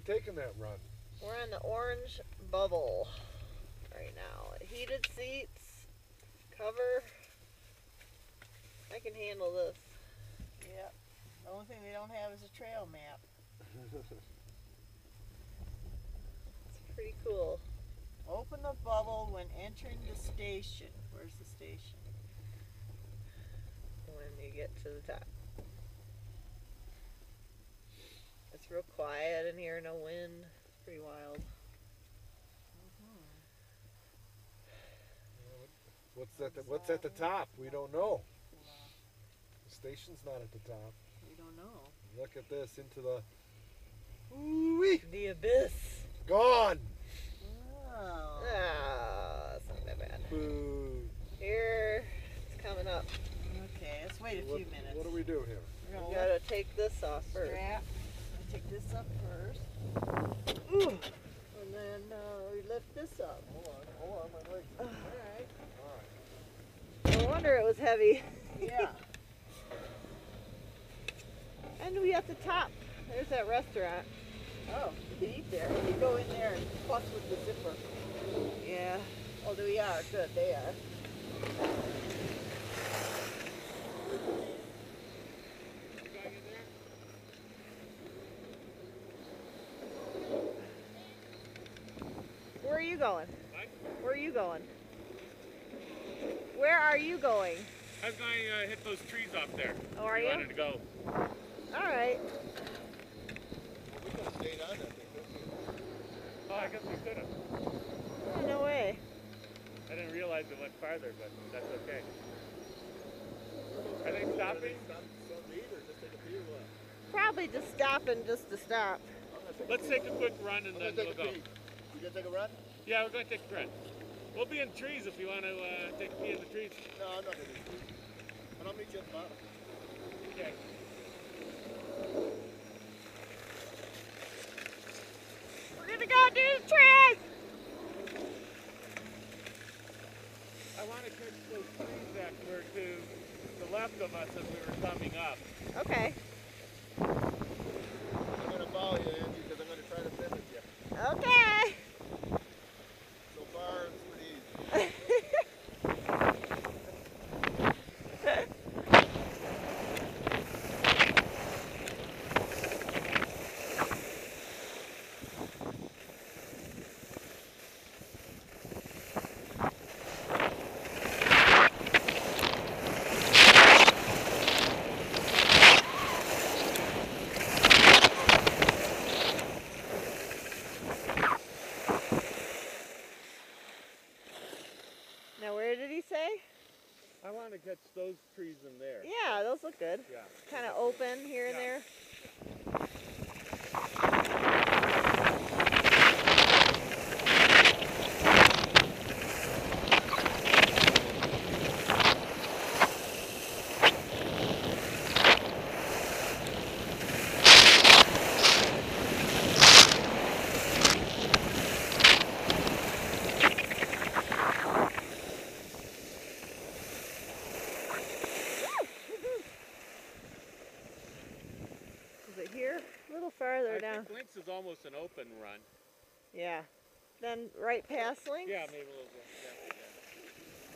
taking that run? We're on the Orange Bubble right now. Heated seats, cover. I can handle this. Yep. The only thing they don't have is a trail map. It's pretty cool. Open the bubble when entering the station. Where's the station? When you get to the top. It's real quiet in here, no wind. It's pretty wild. What's at the top? We don't know. The station's not at the top. We don't know. Look at this into the. Ooh-wee. The abyss. Gone. Oh. Ah, that's not that bad. Boo. Here, it's coming up. Okay, let's wait a few minutes. What do we do here? We're You gonna gotta take this off first. strap. I'll take this up first. Ooh. And then we lift this up. Hold on, my legs. All right. No wonder it was heavy. Yeah. And we at the top. There's that restaurant. Oh, you can eat there. You go in there and fuss with the zipper. Yeah. Oh, we are. Good, they are. Where are you going? What? Where are you going? Where are you going? I was going to hit those trees off there. Oh, are You you? wanted to go. All right. We could have stayed on that thing. Oh, I guess we could have. Oh, no way. I didn't realize it went farther, but that's okay. Are they stopping? Probably just stopping just to stop. Let's take a quick run and then we'll go. You gonna take a run? Yeah, we're going to take a run. We'll be in trees if you want to take a pee in the trees. No, I'm not gonna do it. But I'll meet you at the bottom. Okay. We're gonna go do the trees. I want to catch those trees that were to the left of us as we were coming up. Okay. I'm gonna follow you, Angie, because I'm gonna try to mimic you. Okay. So far, it's pretty easy. Now, where did he say? I want to catch those trees in there. Yeah, those look good. Yeah. Kind of open here and Yeah. there. Is it here? A little farther I down. think Lynx is almost an open run. Yeah. Then right past Lynx? Yeah, maybe a little bit. Yeah.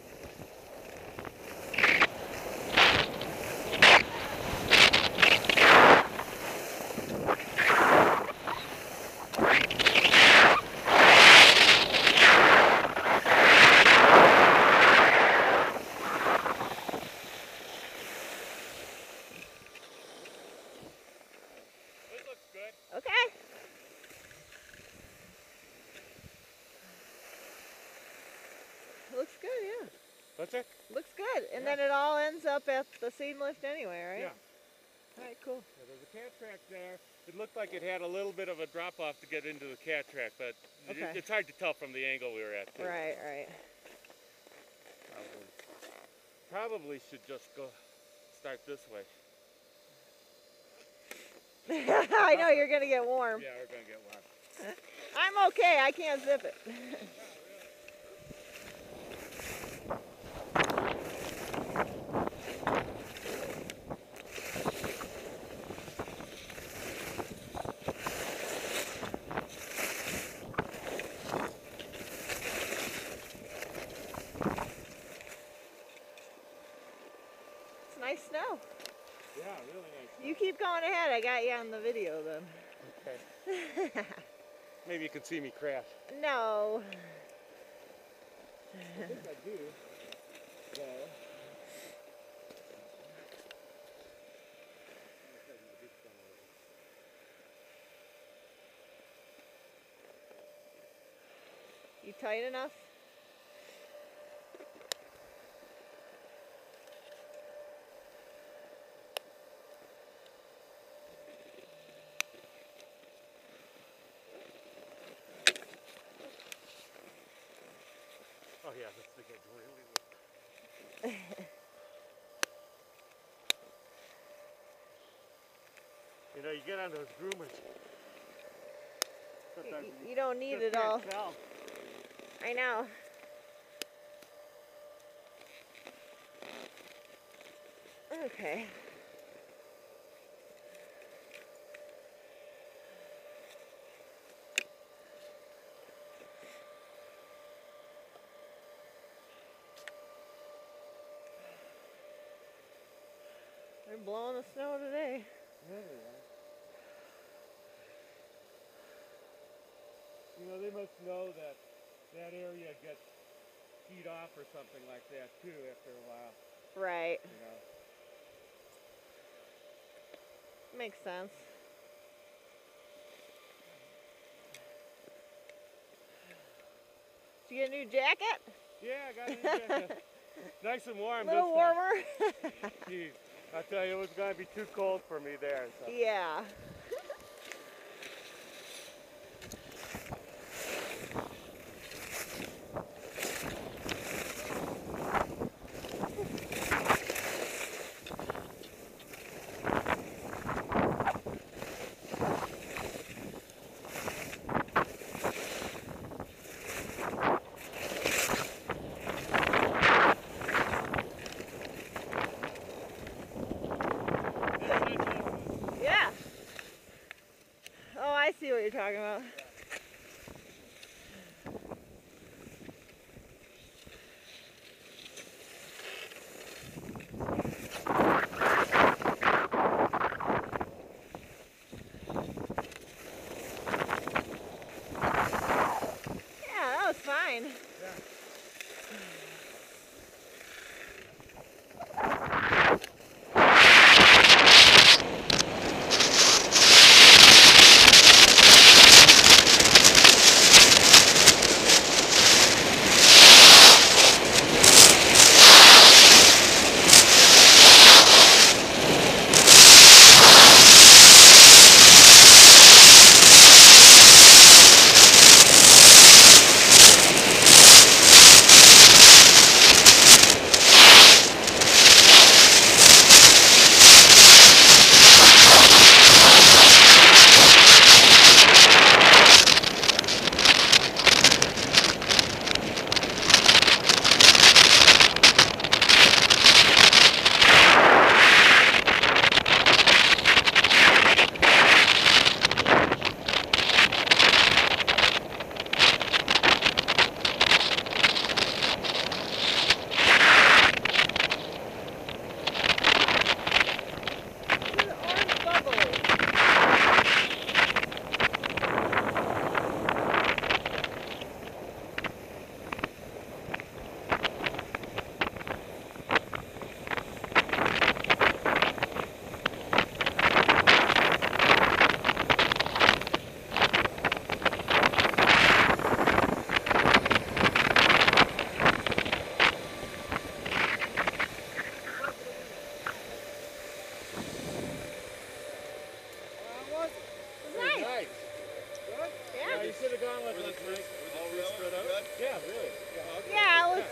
This looks good. Okay. Looks good, yeah. What's that? Looks good. And Yeah. then it all ends up at the seam lift anyway, right? Yeah. All right, cool. Yeah, there's a cat track there. It looked like it had a little bit of a drop off to get into the cat track, but Okay. it's hard to tell from the angle we were at. Too. Right, right. Probably should just go start this way. I know you're going to get warm. Yeah, we're gonna get warm. I'm okay. I can't zip it. keep going ahead. I got you on the video then. Okay. Maybe you can see me crash. No. I think I do. So. You tight enough? Oh yeah, this thing is really loose. You know, you get on those groomers. Sometimes You don't need just it can't all. tell. I know. Okay. They're blowing the snow today. You know, they must know that that area gets heat off or something like that too after a while, Right. you know. Makes sense. Did you get a new jacket? Yeah, I got a new jacket. Nice and warm A little this warmer? time. Geez, I tell you, it was going to be too cold for me there. So. Yeah. Yeah. Oh, I see what you're talking about. Yeah, that was fine.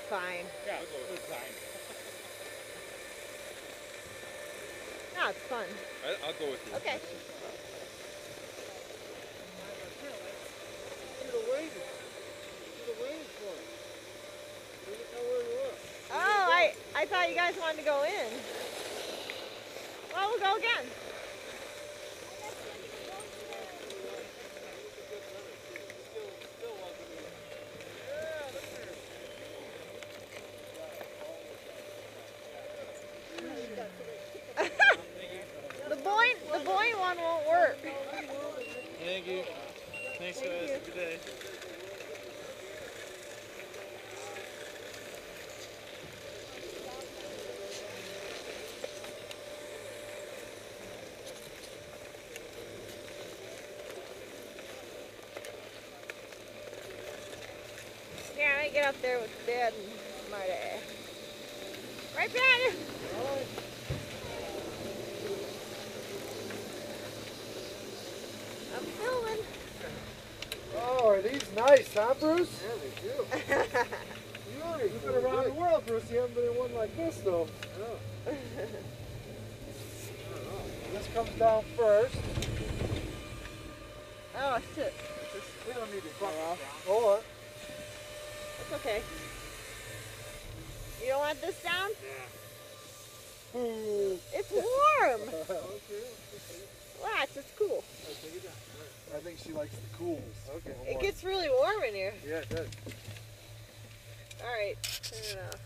Fine. Yeah, it was fine. No, it's fun. I'll go with you. Okay. Oh, I thought you guys wanted to go in. Well, we'll go again. you. Thanks, Thank guys. you. Good day. Yeah, I get up there with Dad and Marty. Right behind you. I'm filming. Oh, are these nice, huh, Bruce? Yeah, they do. You've been around the world, Bruce. You haven't been in one like this, though. Yeah. This comes down first. Oh shit. We don't need to buckle down. Hold on. It's okay. You don't want this down? Yeah. It's warm. Okay. Watch, it's cool. I'll take it down. I think she likes the cools. Okay. It gets really warm in here. Yeah, it does. Alright, turn it off.